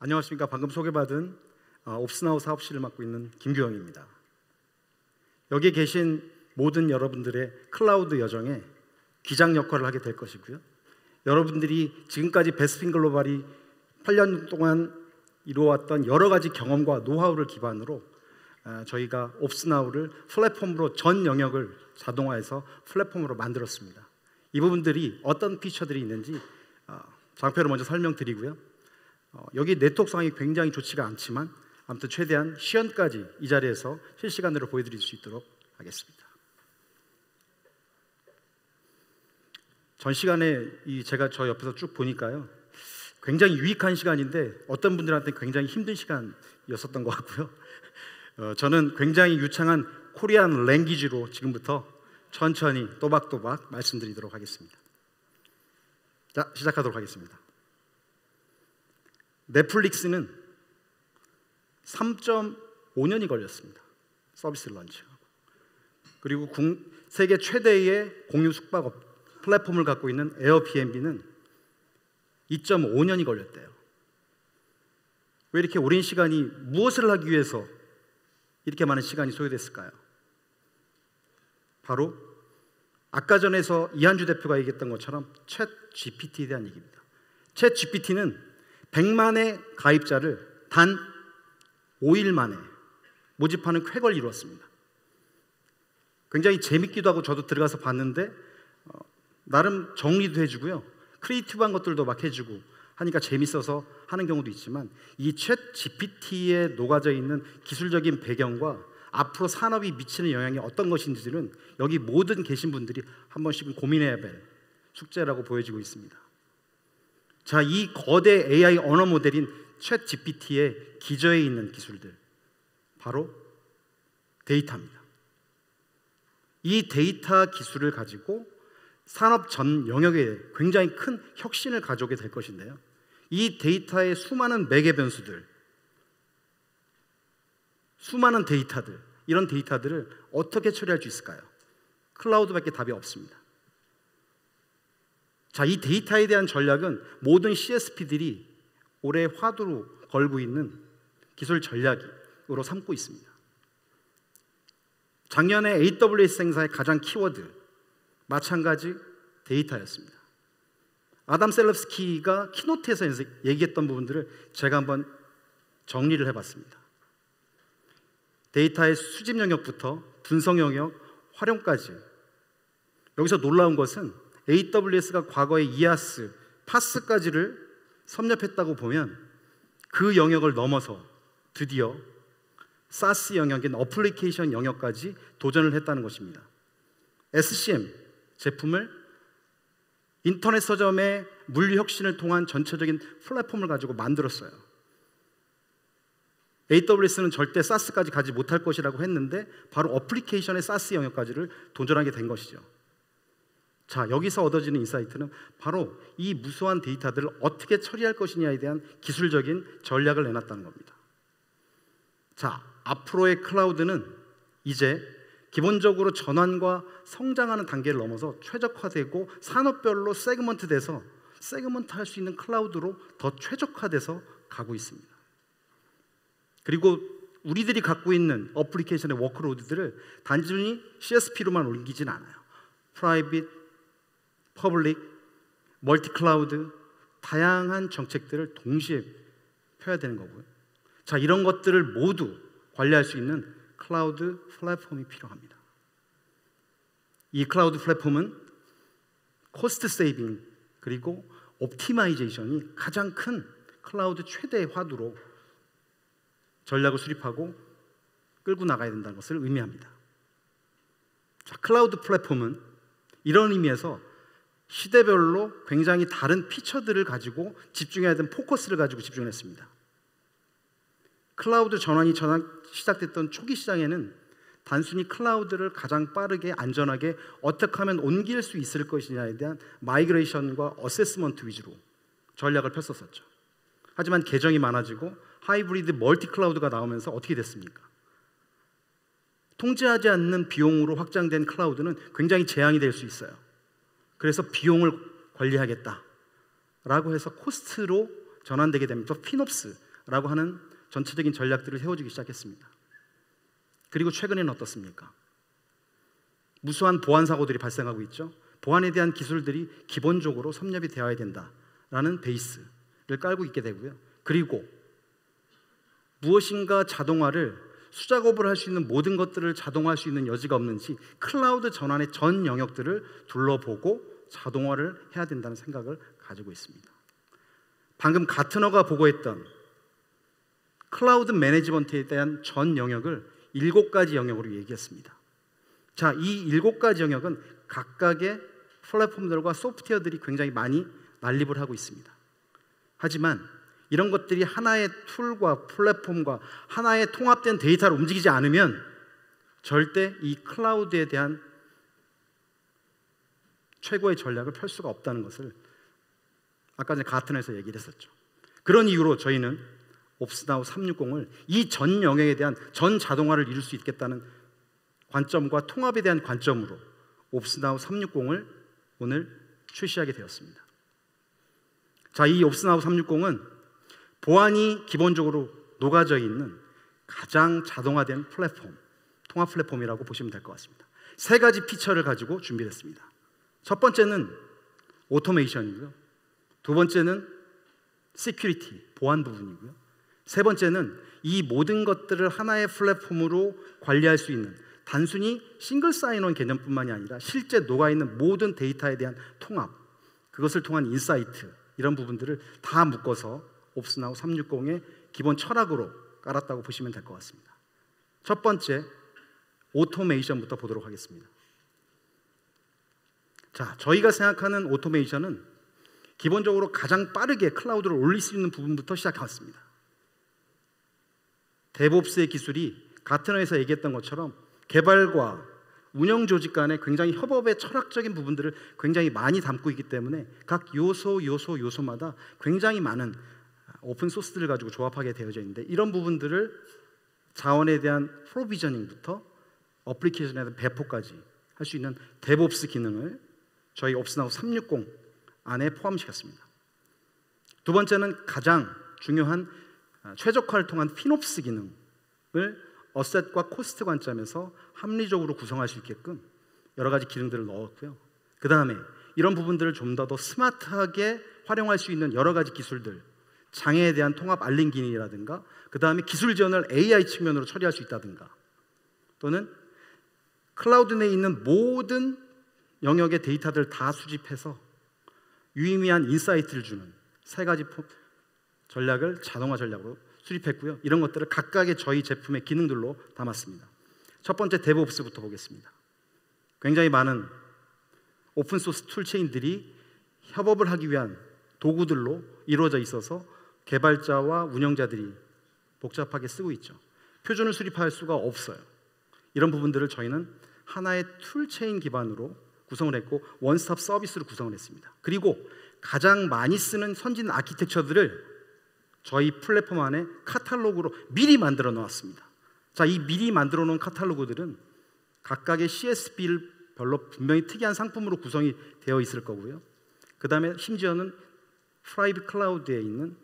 안녕하십니까. 방금 소개받은 옵스나우 사업실을 맡고 있는 김규영입니다. 여기 계신 모든 여러분들의 클라우드 여정에 기장 역할을 하게 될 것이고요. 여러분들이 지금까지 베스핀 글로벌이 8년 동안 이루어왔던 여러 가지 경험과 노하우를 기반으로 저희가 옵스나우를 플랫폼으로 전 영역을 자동화해서 플랫폼으로 만들었습니다. 이 부분들이 어떤 피처들이 있는지 장표를 먼저 설명드리고요. 여기 네트워크 상황이 굉장히 좋지가 않지만 아무튼 최대한 시연까지 이 자리에서 실시간으로 보여드릴 수 있도록 하겠습니다. 전 시간에 제가 저 옆에서 쭉 보니까요, 굉장히 유익한 시간인데 어떤 분들한테 굉장히 힘든 시간이었었던 것 같고요. 저는 굉장히 유창한 코리안 랭귀지로 지금부터 천천히 또박또박 말씀드리도록 하겠습니다. 자, 시작하도록 하겠습니다. 넷플릭스는 3.5년이 걸렸습니다. 서비스 런칭하고. 그리고 세계 최대의 공유 숙박업 플랫폼을 갖고 있는 에어비앤비는 2.5년이 걸렸대요. 왜 이렇게 오랜 시간이, 무엇을 하기 위해서 이렇게 많은 시간이 소요됐을까요? 바로 아까 전에서 이한주 대표가 얘기했던 것처럼 챗 GPT에 대한 얘기입니다. 챗 GPT는 100만의 가입자를 단 5일 만에 모집하는 쾌거를 이루었습니다. 굉장히 재밌기도 하고 저도 들어가서 봤는데 나름 정리도 해주고요, 크리에이티브한 것들도 막 해주고 하니까 재밌어서 하는 경우도 있지만, 이 챗 GPT에 녹아져 있는 기술적인 배경과 앞으로 산업이 미치는 영향이 어떤 것인지는 여기 모든 계신 분들이 한 번씩은 고민해야 될 숙제라고 보여지고 있습니다. 자, 이 거대 AI 언어 모델인 챗 GPT의 기저에 있는 기술들, 바로 데이터입니다. 이 데이터 기술을 가지고 산업 전 영역에 굉장히 큰 혁신을 가져오게 될 것인데요, 이 데이터의 수많은 매개 변수들, 수많은 데이터들, 이런 데이터들을 어떻게 처리할 수 있을까요? 클라우드밖에 답이 없습니다. 자, 이 데이터에 대한 전략은 모든 CSP들이 올해 화두로 걸고 있는 기술 전략으로 삼고 있습니다. 작년에 AWS 행사의 가장 키워드, 마찬가지 데이터였습니다. 아담 셀럽스키가 키노트에서 얘기했던 부분들을 제가 한번 정리를 해봤습니다. 데이터의 수집 영역부터 분석 영역, 활용까지. 여기서 놀라운 것은 AWS가 과거에 이아스, 파스까지를 섭렵했다고 보면 그 영역을 넘어서 드디어 사스 영역인 어플리케이션 영역까지 도전을 했다는 것입니다. SCM 제품을 인터넷 서점의 물류 혁신을 통한 전체적인 플랫폼을 가지고 만들었어요. AWS는 절대 사스까지 가지 못할 것이라고 했는데 바로 어플리케이션의 사스 영역까지를 도전하게 된 것이죠. 자, 여기서 얻어지는 인사이트는 바로 이 무수한 데이터들을 어떻게 처리할 것이냐에 대한 기술적인 전략을 내놨다는 겁니다. 자, 앞으로의 클라우드는 이제 기본적으로 전환과 성장하는 단계를 넘어서 최적화되고 산업별로 세그먼트돼서 세그먼트할 수 있는 클라우드로 더 최적화돼서 가고 있습니다. 그리고 우리들이 갖고 있는 어플리케이션의 워크로드들을 단순히 CSP로만 옮기진 않아요. 프라이빗, 퍼블릭, 멀티 클라우드, 다양한 정책들을 동시에 펴야 되는 거고요. 자, 이런 것들을 모두 관리할 수 있는 클라우드 플랫폼이 필요합니다. 이 클라우드 플랫폼은 코스트 세이빙 그리고 옵티마이제이션이 가장 큰 클라우드 최대의 화두로 전략을 수립하고 끌고 나가야 된다는 것을 의미합니다. 자, 클라우드 플랫폼은 이런 의미에서 시대별로 굉장히 다른 피처들을 가지고 집중해야 되는 포커스를 가지고 집중했습니다. 클라우드 전환이 시작됐던 초기 시장에는 단순히 클라우드를 가장 빠르게 안전하게 어떻게 하면 옮길 수 있을 것이냐에 대한 마이그레이션과 어세스먼트 위주로 전략을 폈었었죠. 하지만 계정이 많아지고 하이브리드 멀티 클라우드가 나오면서 어떻게 됐습니까? 통제하지 않는 비용으로 확장된 클라우드는 굉장히 재앙이 될 수 있어요. 그래서 비용을 관리하겠다라고 해서 코스트로 전환되게 되면서 피놉스, 라고 하는 전체적인 전략들을 세워주기 시작했습니다. 그리고 최근에는 어떻습니까? 무수한 보안 사고들이 발생하고 있죠. 보안에 대한 기술들이 기본적으로 섭렵이 되어야 된다라는 베이스를 깔고 있게 되고요. 그리고 무엇인가 자동화를 수작업을 할 수 있는 모든 것들을 자동화할 수 있는 여지가 없는지 클라우드 전환의 전 영역들을 둘러보고 자동화를 해야 된다는 생각을 가지고 있습니다. 방금 가트너가 보고했던 클라우드 매니지먼트에 대한 전 영역을 7가지 영역으로 얘기했습니다. 자, 이 7가지 영역은 각각의 플랫폼들과 소프트웨어들이 굉장히 많이 난립을 하고 있습니다. 하지만 이런 것들이 하나의 툴과 플랫폼과 하나의 통합된 데이터로 움직이지 않으면 절대 이 클라우드에 대한 최고의 전략을 펼 수가 없다는 것을 아까 전에 가트너에서 얘기를 했었죠. 그런 이유로 저희는 옵스나우 360을 이 전 영역에 대한 전 자동화를 이룰 수 있겠다는 관점과 통합에 대한 관점으로 옵스나우 360을 오늘 출시하게 되었습니다. 자, 이 옵스나우 360은 보안이 기본적으로 녹아져 있는 가장 자동화된 플랫폼, 통합 플랫폼이라고 보시면 될 것 같습니다. 3가지 피처를 가지고 준비했습니다. 첫 번째는 오토메이션이고요. 두 번째는 시큐리티, 보안 부분이고요. 세 번째는 이 모든 것들을 하나의 플랫폼으로 관리할 수 있는 단순히 싱글 사인온 개념뿐만이 아니라 실제 녹아있는 모든 데이터에 대한 통합, 그것을 통한 인사이트, 이런 부분들을 다 묶어서 옵스나우 360의 기본 철학으로 깔았다고 보시면 될 것 같습니다. 첫 번째, 오토메이션부터 보도록 하겠습니다. 자, 저희가 생각하는 오토메이션은 기본적으로 가장 빠르게 클라우드를 올릴 수 있는 부분부터 시작했습니다. 데브옵스의 기술이 가트너에서 얘기했던 것처럼 개발과 운영 조직 간에 굉장히 협업의 철학적인 부분들을 굉장히 많이 담고 있기 때문에 각 요소마다 굉장히 많은 오픈 소스들을 가지고 조합하게 되어져 있는데, 이런 부분들을 자원에 대한 프로비저닝부터 어플리케이션에 대한 배포까지 할 수 있는 데브옵스 기능을 저희 옵스나우 360 안에 포함시켰습니다. 두 번째는 가장 중요한 최적화를 통한 피놉스 기능을 어셋과 코스트 관점에서 합리적으로 구성할 수 있게끔 여러 가지 기능들을 넣었고요. 그 다음에 이런 부분들을 좀 더 스마트하게 활용할 수 있는 여러 가지 기술들, 장애에 대한 통합 알림 기능이라든가, 그 다음에 기술 지원을 AI 측면으로 처리할 수 있다든가, 또는 클라우드 내에 있는 모든 영역의 데이터들을 다 수집해서 유의미한 인사이트를 주는 3가지 전략을 자동화 전략으로 수립했고요. 이런 것들을 각각의 저희 제품의 기능들로 담았습니다. 첫 번째, 데브옵스부터 보겠습니다. 굉장히 많은 오픈소스 툴체인들이 협업을 하기 위한 도구들로 이루어져 있어서 개발자와 운영자들이 복잡하게 쓰고 있죠. 표준을 수립할 수가 없어요. 이런 부분들을 저희는 하나의 툴체인 기반으로 구성을 했고 원스톱 서비스로 구성을 했습니다. 그리고 가장 많이 쓰는 선진 아키텍처들을 저희 플랫폼 안에 카탈로그로 미리 만들어 놓았습니다. 자, 이 미리 만들어 놓은 카탈로그들은 각각의 CSP를 별로 분명히 특이한 상품으로 구성이 되어 있을 거고요. 그 다음에 심지어는 프라이빗 클라우드에 있는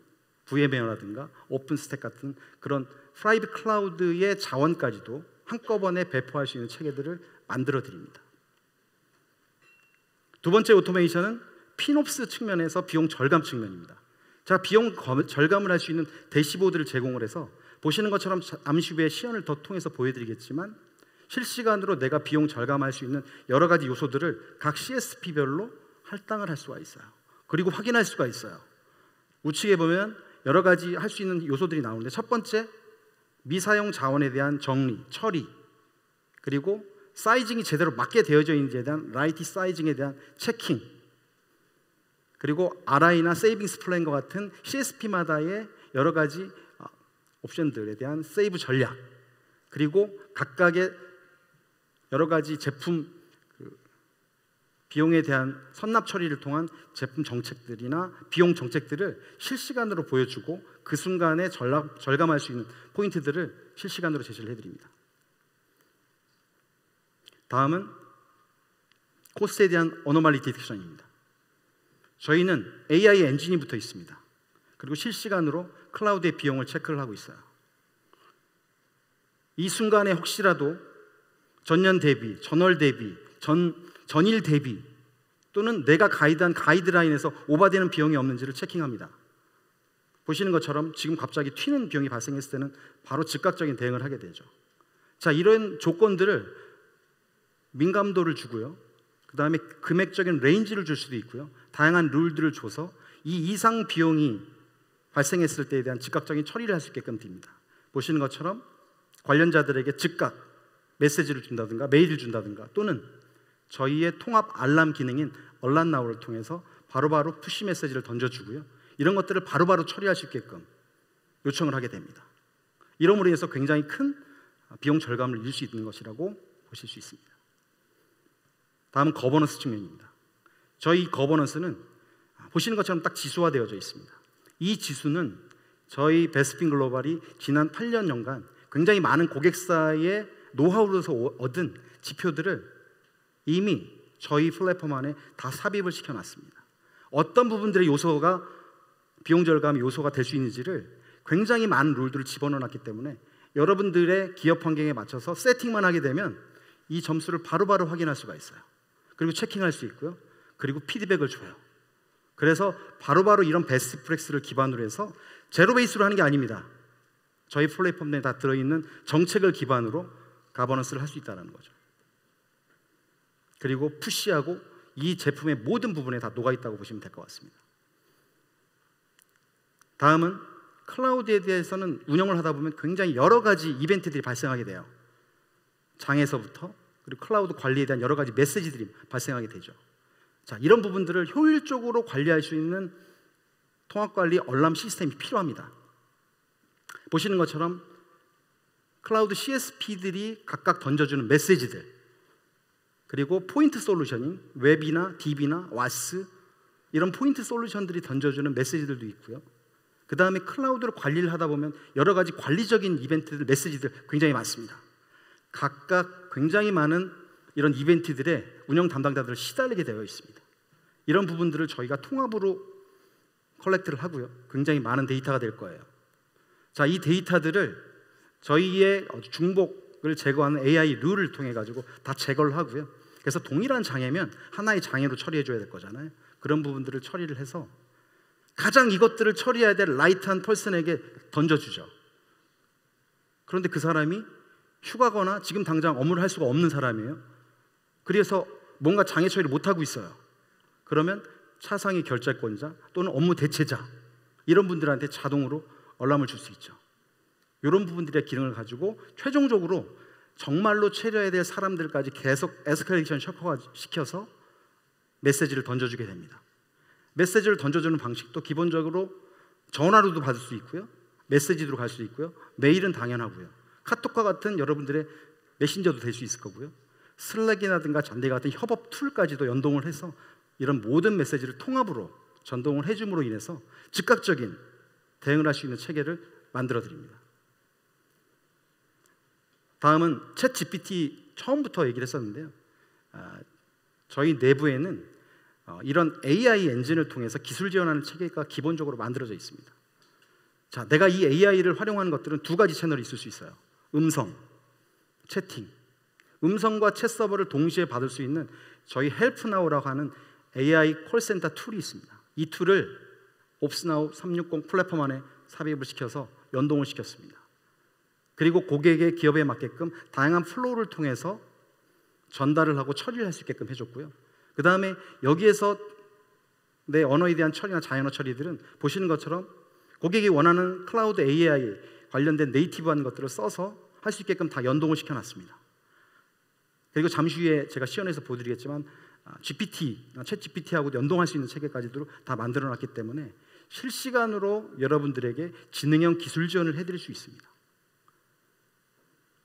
VM웨어라든가 오픈스택 같은 그런 프라이빗 클라우드의 자원까지도 한꺼번에 배포할 수 있는 체계들을 만들어 드립니다. 두 번째 오토메이션은 피놉스 측면에서 비용 절감 측면입니다. 자, 비용 절감을 할 수 있는 대시보드를 제공을 해서 보시는 것처럼 잠시 후에 시연을 더 통해서 보여드리겠지만 실시간으로 내가 비용 절감할 수 있는 여러 가지 요소들을 각 CSP별로 할당을 할 수가 있어요. 그리고 확인할 수가 있어요. 우측에 보면 여러 가지 할 수 있는 요소들이 나오는데, 첫 번째, 미사용 자원에 대한 정리, 처리, 그리고 사이징이 제대로 맞게 되어져 있는지에 대한 라이티 사이징에 대한 체킹, 그리고 RI나 세이빙스 플랜과 같은 CSP마다의 여러 가지 옵션들에 대한 세이브 전략, 그리고 각각의 여러 가지 제품 비용에 대한 선납 처리를 통한 제품 정책들이나 비용 정책들을 실시간으로 보여주고 그 순간에 절감할 수 있는 포인트들을 실시간으로 제시를 해드립니다. 다음은 코스트에 대한 어노말리 디텍션입니다. 저희는 AI 엔진이 붙어 있습니다. 그리고 실시간으로 클라우드의 비용을 체크를 하고 있어요. 이 순간에 혹시라도 전년 대비, 전월 대비, 전일 대비 또는 내가 가이드한 가이드라인에서 오버되는 비용이 없는지를 체킹합니다. 보시는 것처럼 지금 갑자기 튀는 비용이 발생했을 때는 바로 즉각적인 대응을 하게 되죠. 자, 이런 조건들을 민감도를 주고요. 그 다음에 금액적인 레인지를 줄 수도 있고요. 다양한 룰들을 줘서 이 이상 비용이 발생했을 때에 대한 즉각적인 처리를 할 수 있게끔 됩니다. 보시는 것처럼 관련자들에게 즉각 메시지를 준다든가 메일을 준다든가 또는 저희의 통합 알람 기능인 얼란나우를 통해서 바로바로 푸시 메시지를 던져주고요. 이런 것들을 바로바로 처리할 수 있게끔 요청을 하게 됩니다. 이러므로 인해서 굉장히 큰 비용 절감을 이룰 수 있는 것이라고 보실 수 있습니다. 다음은 거버넌스 측면입니다. 저희 거버넌스는 보시는 것처럼 딱 지수화되어져 있습니다. 이 지수는 저희 베스핀 글로벌이 지난 8년간 굉장히 많은 고객사의 노하우로서 얻은 지표들을 이미 저희 플랫폼 안에 다 삽입을 시켜놨습니다. 어떤 부분들의 요소가 비용 절감의 요소가 될 수 있는지를 굉장히 많은 룰들을 집어넣어놨기 때문에 여러분들의 기업 환경에 맞춰서 세팅만 하게 되면 이 점수를 바로바로 확인할 수가 있어요. 그리고 체킹할 수 있고요. 그리고 피드백을 줘요. 그래서 바로바로 이런 베스트 프랙스를 기반으로 해서 제로 베이스로 하는 게 아닙니다. 저희 플랫폼 내에 다 들어있는 정책을 기반으로 가버넌스를 할 수 있다는 거죠. 그리고 푸시하고 이 제품의 모든 부분에 다 녹아있다고 보시면 될 것 같습니다. 다음은 클라우드에 대해서는 운영을 하다 보면 굉장히 여러 가지 이벤트들이 발생하게 돼요. 장에서부터 그리고 클라우드 관리에 대한 여러 가지 메시지들이 발생하게 되죠. 자, 이런 부분들을 효율적으로 관리할 수 있는 통합관리 얼람 시스템이 필요합니다. 보시는 것처럼 클라우드 CSP들이 각각 던져주는 메시지들, 그리고 포인트 솔루션인 웹이나 DB나 와스 이런 포인트 솔루션들이 던져주는 메시지들도 있고요. 그 다음에 클라우드로 관리를 하다 보면 여러 가지 관리적인 이벤트들, 메시지들 굉장히 많습니다. 각각 굉장히 많은 이런 이벤트들의 운영 담당자들을 시달리게 되어 있습니다. 이런 부분들을 저희가 통합으로 컬렉트를 하고요. 굉장히 많은 데이터가 될 거예요. 자, 이 데이터들을 저희의 중복을 제거하는 AI 룰을 통해 가지고 다 제거를 하고요. 그래서 동일한 장애면 하나의 장애로 처리해 줘야 될 거잖아요. 그런 부분들을 처리를 해서 가장 이것들을 처리해야 될 라이트한 펄슨에게 던져주죠. 그런데 그 사람이 휴가거나 지금 당장 업무를 할 수가 없는 사람이에요. 그래서 뭔가 장애 처리를 못하고 있어요. 그러면 차상위 결재권자 또는 업무 대체자 이런 분들한테 자동으로 알람을 줄 수 있죠. 이런 부분들의 기능을 가지고 최종적으로 정말로 처리해야 될 사람들까지 계속 에스컬레이션 시켜서 메시지를 던져주게 됩니다. 메시지를 던져주는 방식도 기본적으로 전화로도 받을 수 있고요. 메시지로 갈 수 있고요. 메일은 당연하고요. 카톡과 같은 여러분들의 메신저도 될 수 있을 거고요. 슬랙이라든가 잔디 같은 협업 툴까지도 연동을 해서 이런 모든 메시지를 통합으로 전동을 해줌으로 인해서 즉각적인 대응을 할 수 있는 체계를 만들어 드립니다. 다음은 챗 GPT 처음부터 얘기를 했었는데요. 저희 내부에는 이런 AI 엔진을 통해서 기술 지원하는 체계가 기본적으로 만들어져 있습니다. 자, 내가 이 AI를 활용하는 것들은 두 가지 채널이 있을 수 있어요. 음성, 채팅. 음성과 챗 서버를 동시에 받을 수 있는 저희 헬프나우라고 하는 AI 콜센터 툴이 있습니다. 이 툴을 옵스나우 360 플랫폼 안에 삽입을 시켜서 연동을 시켰습니다. 그리고 고객의 기업에 맞게끔 다양한 플로우를 통해서 전달을 하고 처리를 할 수 있게끔 해줬고요. 그 다음에 여기에서 내 언어에 대한 처리나 자연어 처리들은 보시는 것처럼 고객이 원하는 클라우드 AI 관련된 네이티브한 것들을 써서 할 수 있게끔 다 연동을 시켜놨습니다. 그리고 잠시 후에 제가 시연해서 보여드리겠지만 GPT, 챗 GPT하고 연동할 수 있는 체계까지도 다 만들어놨기 때문에 실시간으로 여러분들에게 지능형 기술 지원을 해드릴 수 있습니다.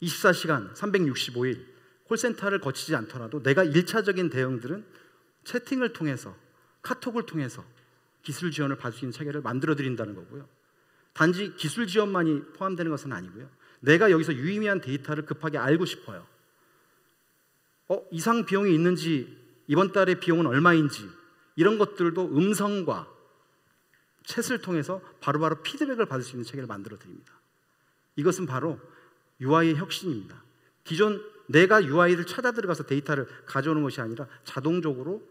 24시간 365일 콜센터를 거치지 않더라도 내가 1차적인 대응들은 채팅을 통해서 카톡을 통해서 기술 지원을 받을 수 있는 체계를 만들어 드린다는 거고요. 단지 기술 지원만이 포함되는 것은 아니고요. 내가 여기서 유의미한 데이터를 급하게 알고 싶어요. 이상 비용이 있는지, 이번 달의 비용은 얼마인지 이런 것들도 음성과 챗을 통해서 바로바로 피드백을 받을 수 있는 체계를 만들어 드립니다. 이것은 바로 UI의 혁신입니다. 기존 내가 UI를 찾아 들어가서 데이터를 가져오는 것이 아니라 자동적으로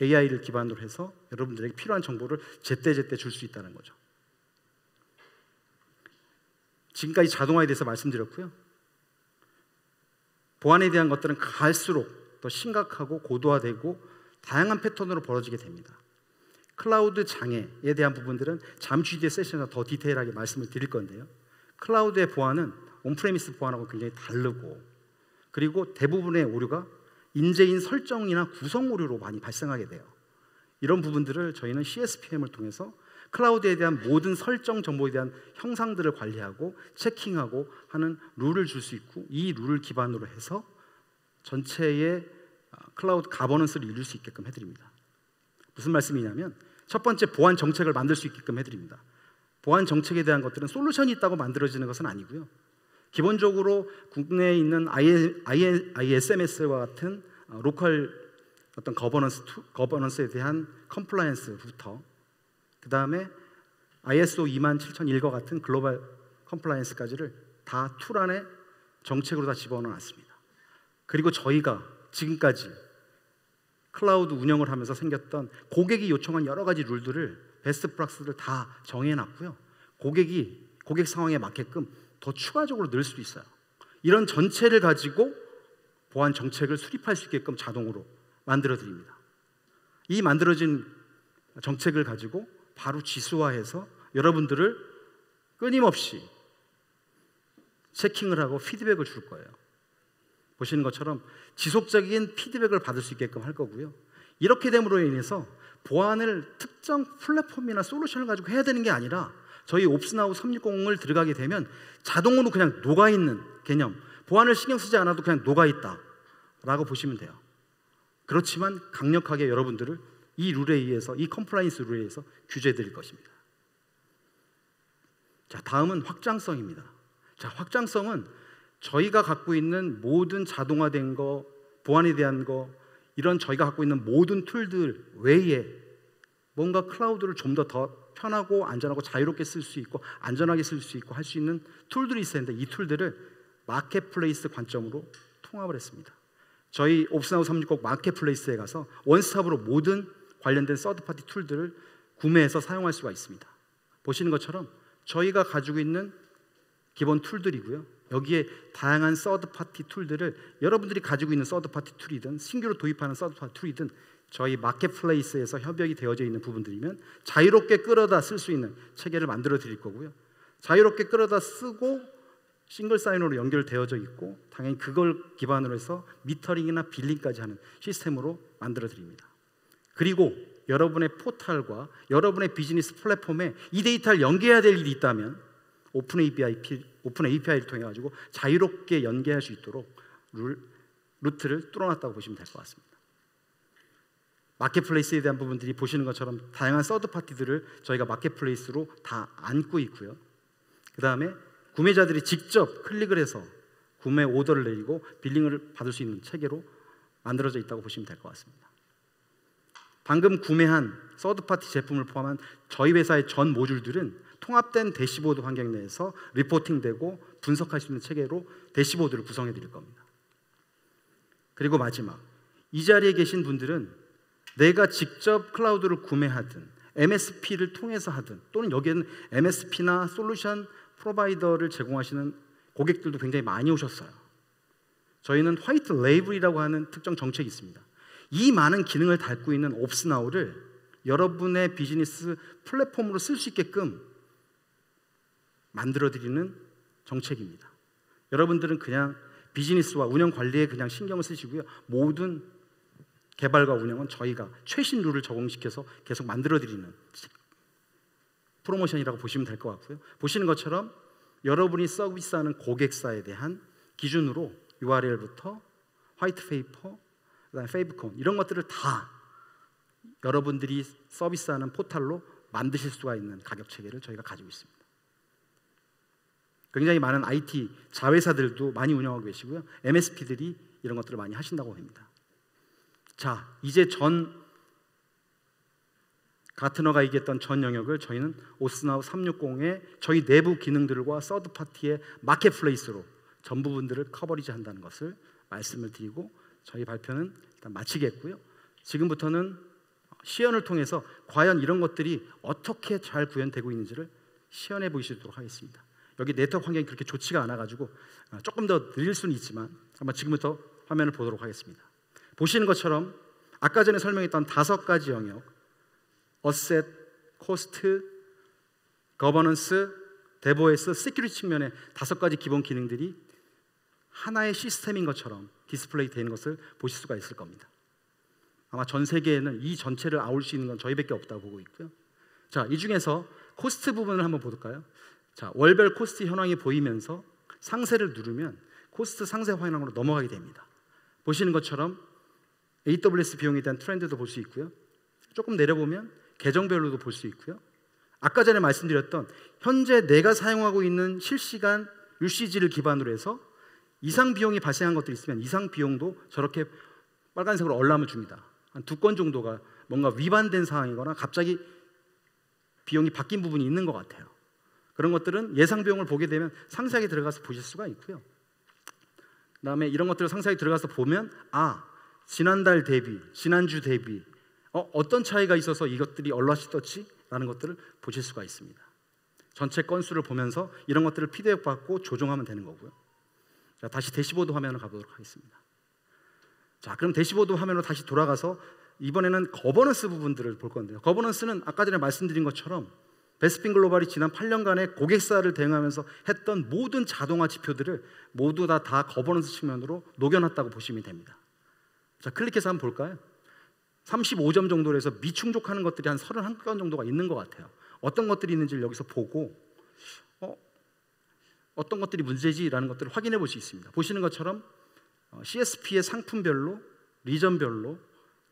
AI를 기반으로 해서 여러분들에게 필요한 정보를 제때제때 줄 수 있다는 거죠. 지금까지 자동화에 대해서 말씀드렸고요. 보안에 대한 것들은 갈수록 더 심각하고 고도화되고 다양한 패턴으로 벌어지게 됩니다. 클라우드 장애에 대한 부분들은 잠시 뒤에 세션에서 더 디테일하게 말씀을 드릴 건데요. 클라우드의 보안은 온프레미스 보안하고 굉장히 다르고, 그리고 대부분의 오류가 인재인 설정이나 구성 오류로 많이 발생하게 돼요. 이런 부분들을 저희는 CSPM을 통해서 클라우드에 대한 모든 설정 정보에 대한 형상들을 관리하고 체킹하고 하는 룰을 줄 수 있고, 이 룰을 기반으로 해서 전체의 클라우드 가버넌스를 이룰 수 있게끔 해드립니다. 무슨 말씀이냐면, 첫 번째, 보안 정책을 만들 수 있게끔 해드립니다. 보안 정책에 대한 것들은 솔루션이 있다고 만들어지는 것은 아니고요. 기본적으로 국내에 있는 ISMS와 같은 로컬 어떤 거버넌스에 대한 컴플라이언스부터, 그 다음에 ISO 27001과 같은 글로벌 컴플라이언스까지를 다 툴 안에 정책으로 다 집어넣어놨습니다. 그리고 저희가 지금까지 클라우드 운영을 하면서 생겼던 고객이 요청한 여러 가지 룰들을, 베스트 프락스를 다 정해놨고요. 고객 상황에 맞게끔 더 추가적으로 넣을 수도 있어요. 이런 전체를 가지고 보안 정책을 수립할 수 있게끔 자동으로 만들어 드립니다. 이 만들어진 정책을 가지고 바로 지수화해서 여러분들을 끊임없이 체킹을 하고 피드백을 줄 거예요. 보시는 것처럼 지속적인 피드백을 받을 수 있게끔 할 거고요. 이렇게 됨으로 인해서 보안을 특정 플랫폼이나 솔루션을 가지고 해야 되는 게 아니라, 저희 옵스나우 360을 들어가게 되면 자동으로 그냥 녹아있는 개념, 보안을 신경 쓰지 않아도 그냥 녹아있다 라고 보시면 돼요. 그렇지만 강력하게 여러분들을 이 룰에 의해서, 이 컴플라이언스 룰에 의해서 규제해 드릴 것입니다. 자, 다음은 확장성입니다. 자, 확장성은 저희가 갖고 있는 모든 자동화된 거, 보안에 대한 거, 이런 저희가 갖고 있는 모든 툴들 외에 뭔가 클라우드를 좀 더 편하고 안전하고 자유롭게 쓸 수 있고 안전하게 쓸 수 있고 할 수 있는 툴들이 있어야 하는데, 이 툴들을 마켓플레이스 관점으로 통합을 했습니다. 저희 옵스나우 360 마켓플레이스에 가서 원스톱으로 모든 관련된 서드파티 툴들을 구매해서 사용할 수가 있습니다. 보시는 것처럼 저희가 가지고 있는 기본 툴들이고요. 여기에 다양한 서드파티 툴들을, 여러분들이 가지고 있는 서드파티 툴이든 신규로 도입하는 서드파티 툴이든 저희 마켓플레이스에서 협약이 되어져 있는 부분들이면 자유롭게 끌어다 쓸 수 있는 체계를 만들어 드릴 거고요. 자유롭게 끌어다 쓰고 싱글 사인으로 연결되어져 있고, 당연히 그걸 기반으로 해서 미터링이나 빌링까지 하는 시스템으로 만들어 드립니다. 그리고 여러분의 포털과 여러분의 비즈니스 플랫폼에 이 데이터를 연계해야 될 일이 있다면 오픈 API를 통해 가지고 자유롭게 연계할 수 있도록 루트를 뚫어놨다고 보시면 될 것 같습니다. 마켓플레이스에 대한 부분들이 보시는 것처럼 다양한 서드 파티들을 저희가 마켓플레이스로 다 안고 있고요. 그 다음에 구매자들이 직접 클릭을 해서 구매 오더를 내리고 빌링을 받을 수 있는 체계로 만들어져 있다고 보시면 될 것 같습니다. 방금 구매한 서드파티 제품을 포함한 저희 회사의 전 모듈들은 통합된 대시보드 환경 내에서 리포팅되고 분석할 수 있는 체계로 대시보드를 구성해 드릴 겁니다. 그리고 마지막, 이 자리에 계신 분들은 내가 직접 클라우드를 구매하든 MSP를 통해서 하든, 또는 여기에는 MSP나 솔루션 프로바이더를 제공하시는 고객들도 굉장히 많이 오셨어요. 저희는 화이트 레이블이라고 하는 특정 정책이 있습니다. 이 많은 기능을 담고 있는 옵스나우를 여러분의 비즈니스 플랫폼으로 쓸 수 있게끔 만들어드리는 정책입니다. 여러분들은 그냥 비즈니스와 운영 관리에 그냥 신경을 쓰시고요. 모든 개발과 운영은 저희가 최신 룰을 적용시켜서 계속 만들어드리는 프로모션이라고 보시면 될 것 같고요. 보시는 것처럼 여러분이 서비스하는 고객사에 대한 기준으로 URL부터 화이트 페이퍼, 그다음에 페이브콘, 이런 것들을 다 여러분들이 서비스하는 포털로 만드실 수가 있는 가격 체계를 저희가 가지고 있습니다. 굉장히 많은 IT 자회사들도 많이 운영하고 계시고요. MSP들이 이런 것들을 많이 하신다고 합니다. 자, 이제 전 가트너가 얘기했던 전 영역을 저희는 오스나우 360의 저희 내부 기능들과 서드 파티의 마켓플레이스로 전 부분들을 커버리지 한다는 것을 말씀을 드리고 저희 발표는 일단 마치겠고요. 지금부터는 시연을 통해서 과연 이런 것들이 어떻게 잘 구현되고 있는지를 시연해 보시도록 하겠습니다. 여기 네트워크 환경이 그렇게 좋지가 않아가지고 조금 더 느릴 수는 있지만 한번 지금부터 화면을 보도록 하겠습니다. 보시는 것처럼 아까 전에 설명했던 5가지 영역, 어셋, 코스트, 거버넌스, 데브OS, 시큐리티 측면의 5가지 기본 기능들이 하나의 시스템인 것처럼 디스플레이 되는 것을 보실 수가 있을 겁니다. 아마 전 세계에는 이 전체를 아울 수 있는 건 저희밖에 없다고 보고 있고요. 자, 이 중에서 코스트 부분을 한번 볼까요? 자, 월별 코스트 현황이 보이면서 상세를 누르면 코스트 상세 현황으로 넘어가게 됩니다. 보시는 것처럼 AWS 비용에 대한 트렌드도 볼 수 있고요. 조금 내려보면 계정별로도 볼 수 있고요. 아까 전에 말씀드렸던 현재 내가 사용하고 있는 실시간 UCG를 기반으로 해서 이상 비용이 발생한 것들이 있으면 이상 비용도 저렇게 빨간색으로 얼람을 줍니다. 한 2건 정도가 뭔가 위반된 상황이거나 갑자기 비용이 바뀐 부분이 있는 것 같아요. 그런 것들은 예상 비용을 보게 되면 상세하게 들어가서 보실 수가 있고요. 그 다음에 이런 것들을 상세하게 들어가서 보면 지난달 대비, 지난주 대비 어떤 차이가 있어서 이것들이 얼라시 떴지? 라는 것들을 보실 수가 있습니다. 전체 건수를 보면서 이런 것들을 PDF 받고 조정하면 되는 거고요. 자, 다시 대시보드 화면으로 가보도록 하겠습니다. 자, 그럼 대시보드 화면으로 다시 돌아가서 이번에는 거버넌스 부분들을 볼 건데요. 거버넌스는 아까 전에 말씀드린 것처럼 베스핀 글로벌이 지난 8년간의 고객사를 대응하면서 했던 모든 자동화 지표들을 모두 다 거버넌스 측면으로 녹여놨다고 보시면 됩니다. 자, 클릭해서 한번 볼까요? 35점 정도로 해서 미충족하는 것들이 한 31건 정도가 있는 것 같아요. 어떤 것들이 있는지를 여기서 보고 어떤 것들이 문제지라는 것들을 확인해 볼 수 있습니다. 보시는 것처럼 CSP의 상품별로, 리전별로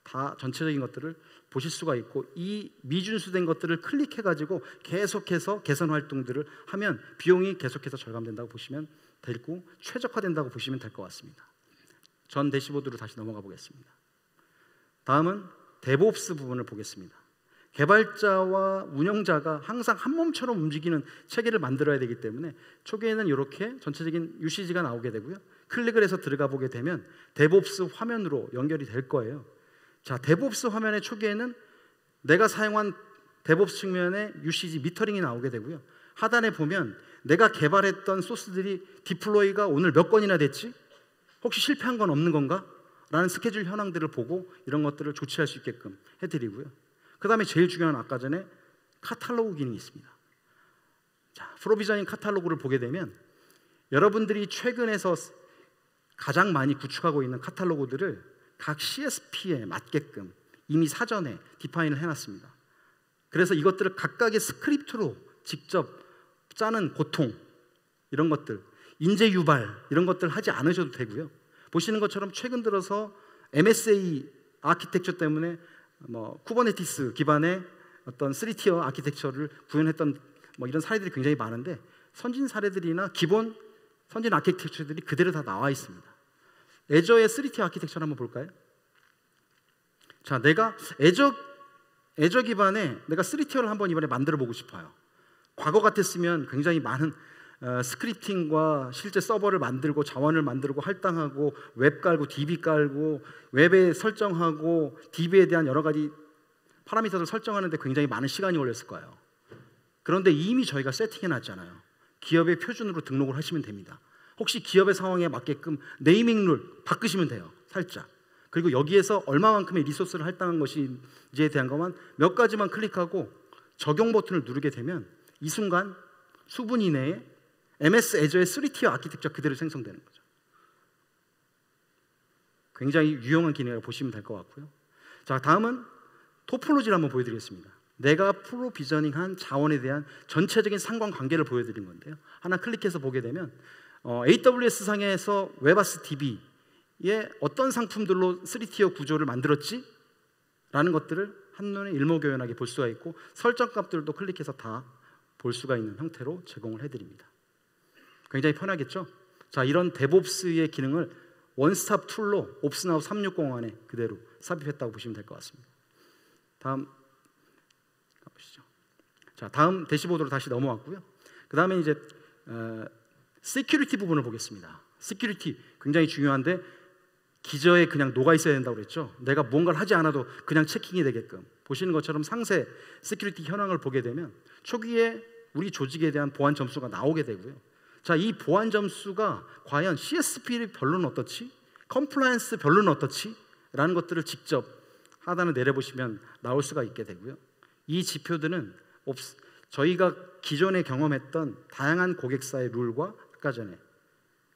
다 전체적인 것들을 보실 수가 있고 이 미준수된 것들을 클릭해가지고 계속해서 개선 활동들을 하면 비용이 계속해서 절감된다고 보시면 되고 최적화된다고 보시면 될 것 같습니다. 전 대시보드로 다시 넘어가 보겠습니다. 다음은 데브옵스 부분을 보겠습니다. 개발자와 운영자가 항상 한 몸처럼 움직이는 체계를 만들어야 되기 때문에 초기에는 이렇게 전체적인 UCG가 나오게 되고요. 클릭을 해서 들어가 보게 되면 데브옵스 화면으로 연결이 될 거예요. 자, 데브옵스 화면의 초기에는 내가 사용한 데브옵스 측면에 UCG 미터링이 나오게 되고요. 하단에 보면 내가 개발했던 소스들이 디플로이가 오늘 몇 건이나 됐지? 혹시 실패한 건 없는 건가? 라는 스케줄 현황들을 보고 이런 것들을 조치할 수 있게끔 해드리고요. 그 다음에 제일 중요한 아까 전에 카탈로그 기능이 있습니다. 자, 프로비저닝 카탈로그를 보게 되면 여러분들이 최근에서 가장 많이 구축하고 있는 카탈로그들을 각 CSP에 맞게끔 이미 사전에 디파인을 해놨습니다. 그래서 이것들을 각각의 스크립트로 직접 짜는 고통, 이런 것들, 인재 유발 이런 것들 하지 않으셔도 되고요. 보시는 것처럼 최근 들어서 MSA 아키텍처 때문에 쿠버네티스 기반의 어떤 3티어 아키텍처를 구현했던 이런 사례들이 굉장히 많은데 선진 사례들이나 기본 선진 아키텍처들이 그대로 다 나와 있습니다. 애저의 3티어 아키텍처를 한번 볼까요? 자, 내가 애저 기반의 내가 3티어를 한번 이번에 만들어 보고 싶어요. 과거 같았으면 굉장히 많은 스크립팅과 실제 서버를 만들고 자원을 만들고 할당하고 웹 깔고 DB 깔고 웹에 설정하고 DB에 대한 여러 가지 파라미터를 설정하는데 굉장히 많은 시간이 걸렸을 거예요. 그런데 이미 저희가 세팅해 놨잖아요. 기업의 표준으로 등록을 하시면 됩니다. 혹시 기업의 상황에 맞게끔 네이밍 룰 바꾸시면 돼요. 살짝. 그리고 여기에서 얼마만큼의 리소스를 할당한 것인지에 대한 것만 몇 가지만 클릭하고 적용 버튼을 누르게 되면 이 순간 수분 이내에 MS 애저의 3티어 아키텍처 그대로 생성되는 거죠. 굉장히 유용한 기능이라고 보시면 될 것 같고요. 자, 다음은 토폴로지를 한번 보여드리겠습니다. 내가 프로비저닝한 자원에 대한 전체적인 상관관계를 보여드린 건데요. 하나 클릭해서 보게 되면 AWS 상에서 웹아스 DB에 어떤 상품들로 3티어 구조를 만들었지? 라는 것들을 한눈에 일목요연하게 볼 수가 있고 설정 값들도 클릭해서 다 볼 수가 있는 형태로 제공을 해드립니다. 굉장히 편하겠죠? 자, 이런 데브옵스의 기능을 원스톱 툴로 옵스나우 360 안에 그대로 삽입했다고 보시면 될 것 같습니다. 다음 가보시죠. 자, 다음 대시보드로 다시 넘어왔고요. 그 다음에 이제 시큐리티 부분을 보겠습니다. 시큐리티 굉장히 중요한데 기저에 그냥 녹아 있어야 된다고 그랬죠. 내가 뭔가를 하지 않아도 그냥 체킹이 되게끔. 보시는 것처럼 상세 시큐리티 현황을 보게 되면 초기에 우리 조직에 대한 보안 점수가 나오게 되고요. 자, 이 보안 점수가 과연 CSP 별로는 어떻지? 컴플라이언스 별로는 어떻지? 라는 것들을 직접 하단을 내려보시면 나올 수가 있게 되고요. 이 지표들은 저희가 기존에 경험했던 다양한 고객사의 룰과 아까 전에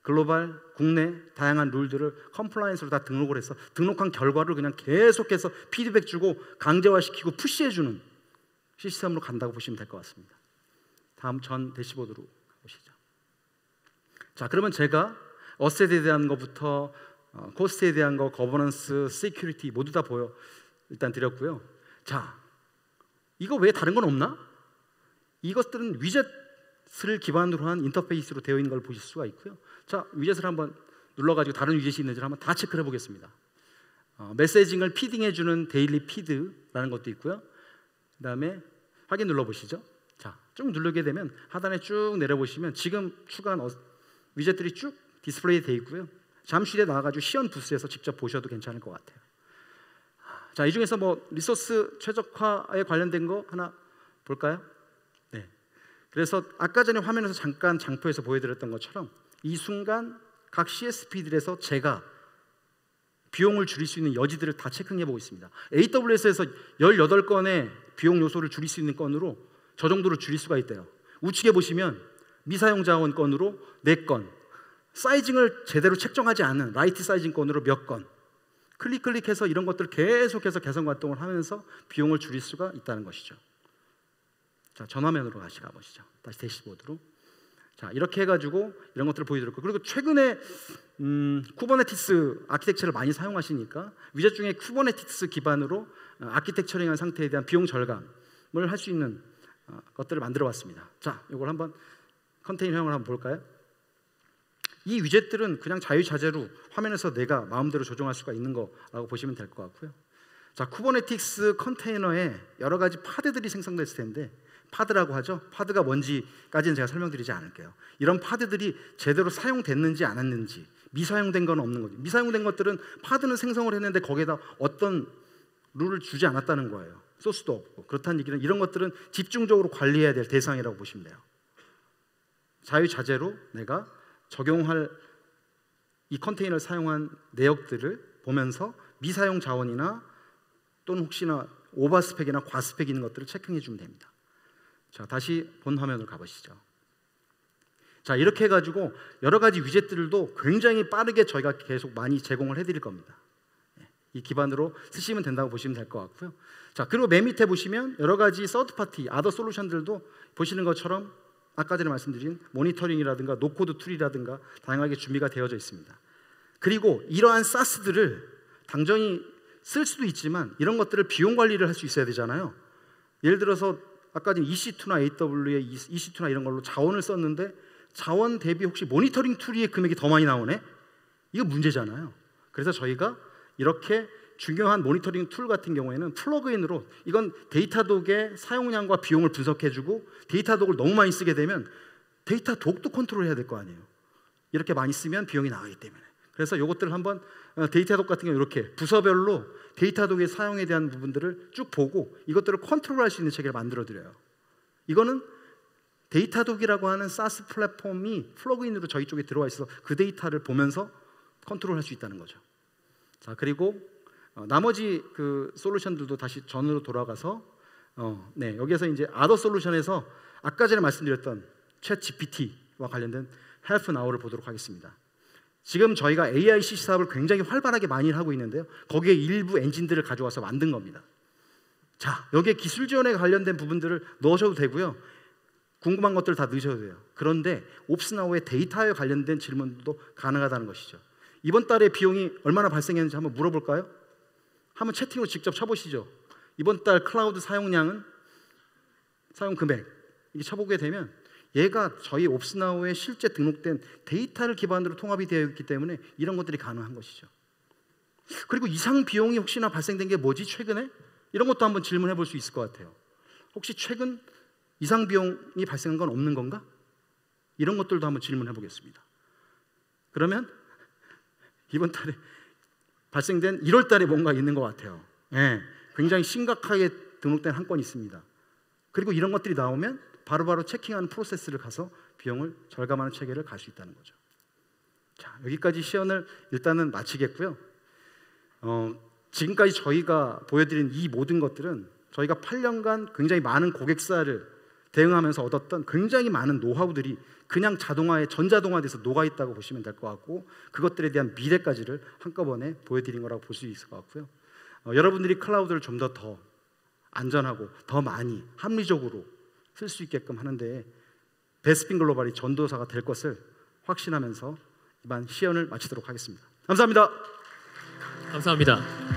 글로벌, 국내 다양한 룰들을 컴플라이언스로 다 등록을 해서 등록한 결과를 그냥 계속해서 피드백 주고 강제화시키고 푸시해주는 시스템으로 간다고 보시면 될 것 같습니다. 다음 전 대시보드로 보시죠. 자, 그러면 제가 어셋에 대한 것부터 코스트에 대한 거, 거버넌스, 시큐리티 모두 다 일단 드렸고요. 자, 이거 외에 다른 건 없나? 이것들은 위젯을 기반으로 한 인터페이스로 되어 있는 걸 보실 수가 있고요. 자, 위젯을 한번 눌러가지고 다른 위젯이 있는지를 한번 다 체크를 해보겠습니다. 메시징을 피딩해주는 데일리 피드라는 것도 있고요. 그 다음에 확인 눌러보시죠. 자, 쭉 누르게 되면 하단에 쭉 내려보시면 지금 추가한 위젯들이 쭉 디스플레이 되어 있고요. 잠시 후에 나와가지고 시연 부스에서 직접 보셔도 괜찮을 것 같아요. 자, 이 중에서 뭐 리소스 최적화에 관련된 거 하나 볼까요? 네. 그래서 아까 전에 화면에서 잠깐 장표에서 보여드렸던 것처럼 이 순간 각 CSP들에서 제가 비용을 줄일 수 있는 여지들을 다 체크해 보고 있습니다. AWS에서 18건의 비용 요소를 줄일 수 있는 건으로 저 정도로 줄일 수가 있대요. 우측에 보시면 미사용 자원 건으로 4건, 사이징을 제대로 책정하지 않은 라이트 사이징 건으로 몇 건, 클릭해서 이런 것들을 계속해서 개선 활동을 하면서 비용을 줄일 수가 있다는 것이죠. 자, 전화면으로 다시 가보시죠. 다시 대시보드로. 자, 이렇게 해가지고 이런 것들을 보여드렸고, 그리고 최근에 쿠버네티스 아키텍처를 많이 사용하시니까 위젯 중에 쿠버네티스 기반으로 아키텍처링한 상태에 대한 비용 절감을 할 수 있는 것들을 만들어 봤습니다. 자, 이걸 한번 컨테이너형을 한번 볼까요? 이 위젯들은 그냥 자유자재로 화면에서 내가 마음대로 조정할 수가 있는 거라고 보시면 될 것 같고요. 자, 쿠버네티스 컨테이너에 여러 가지 파드들이 생성됐을 텐데, 파드라고 하죠. 파드가 뭔지까지는 제가 설명드리지 않을게요. 이런 파드들이 제대로 사용됐는지 안 했는지, 미사용된 건 없는 거죠. 미사용된 것들은 파드는 생성을 했는데 거기에다 어떤 룰을 주지 않았다는 거예요. 소스도 없고. 그렇다는 얘기는 이런 것들은 집중적으로 관리해야 될 대상이라고 보시면 돼요. 자유자재로 내가 적용할 이 컨테이너를 사용한 내역들을 보면서 미사용 자원이나 또는 혹시나 오버스펙이나 과스펙 있는 것들을 체크해 주면 됩니다. 자, 다시 본 화면으로 가보시죠. 자, 이렇게 해가지고 여러 가지 위젯들도 굉장히 빠르게 저희가 계속 많이 제공을 해드릴 겁니다. 이 기반으로 쓰시면 된다고 보시면 될 것 같고요. 자, 그리고 맨 밑에 보시면 여러 가지 서드파티, 아더 솔루션들도 보시는 것처럼 아까 전에 말씀드린 모니터링이라든가 노코드 툴이라든가 다양하게 준비가 되어져 있습니다. 그리고 이러한 SaaS들을 당연히 쓸 수도 있지만 이런 것들을 비용 관리를 할 수 있어야 되잖아요. 예를 들어서 아까 전에 EC2나 AW의 EC2나 이런 걸로 자원을 썼는데 자원 대비 혹시 모니터링 툴의 금액이 더 많이 나오네? 이거 문제잖아요. 그래서 저희가 이렇게 중요한 모니터링 툴 같은 경우에는 플러그인으로 이건 데이터독의 사용량과 비용을 분석해주고 데이터독을 너무 많이 쓰게 되면 데이터독도 컨트롤해야 될 거 아니에요. 이렇게 많이 쓰면 비용이 나가기 때문에. 그래서 이것들을 한번 데이터독 같은 경우 이렇게 부서별로 데이터독의 사용에 대한 부분들을 쭉 보고 이것들을 컨트롤할 수 있는 체계를 만들어드려요. 이거는 데이터독이라고 하는 SaaS 플랫폼이 플러그인으로 저희 쪽에 들어와 있어서 그 데이터를 보면서 컨트롤할 수 있다는 거죠. 자, 그리고 나머지 그 솔루션들도 다시 전으로 돌아가서 여기에서 이제 아더 솔루션에서 아까 전에 말씀드렸던 챗 GPT와 관련된 헬프 나우를 보도록 하겠습니다. 지금 저희가 AICC 사업을 굉장히 활발하게 많이 하고 있는데요. 거기에 일부 엔진들을 가져와서 만든 겁니다. 자, 여기에 기술 지원에 관련된 부분들을 넣으셔도 되고요. 궁금한 것들 다 넣으셔도 돼요. 그런데 옵스나우의 데이터에 관련된 질문도 가능하다는 것이죠. 이번 달에 비용이 얼마나 발생했는지 한번 물어볼까요? 한번 채팅으로 직접 쳐보시죠. 이번 달 클라우드 사용량은, 사용 금액 이게 쳐보게 되면 얘가 저희 옵스나우에 실제 등록된 데이터를 기반으로 통합이 되어 있기 때문에 이런 것들이 가능한 것이죠. 그리고 이상 비용이 혹시나 발생된 게 뭐지 최근에? 이런 것도 한번 질문해 볼 수 있을 것 같아요. 혹시 최근 이상 비용이 발생한 건 없는 건가? 이런 것들도 한번 질문해 보겠습니다. 그러면 이번 달에 발생된 1월 달에 뭔가 있는 것 같아요. 네, 굉장히 심각하게 등록된 한 건이 있습니다. 그리고 이런 것들이 나오면 바로바로 체킹하는 프로세스를 가서 비용을 절감하는 체계를 갈 수 있다는 거죠. 자, 여기까지 시연을 일단은 마치겠고요. 지금까지 저희가 보여드린 이 모든 것들은 저희가 8년간 굉장히 많은 고객사를 대응하면서 얻었던 굉장히 많은 노하우들이 그냥 전자동화돼서 녹아있다고 보시면 될 것 같고, 그것들에 대한 미래까지를 한꺼번에 보여드린 거라고 볼 수 있을 것 같고요. 여러분들이 클라우드를 좀 더 안전하고 더 많이 합리적으로 쓸 수 있게끔 하는데 베스핀 글로벌이 전도사가 될 것을 확신하면서 이번 시연을 마치도록 하겠습니다. 감사합니다. 감사합니다.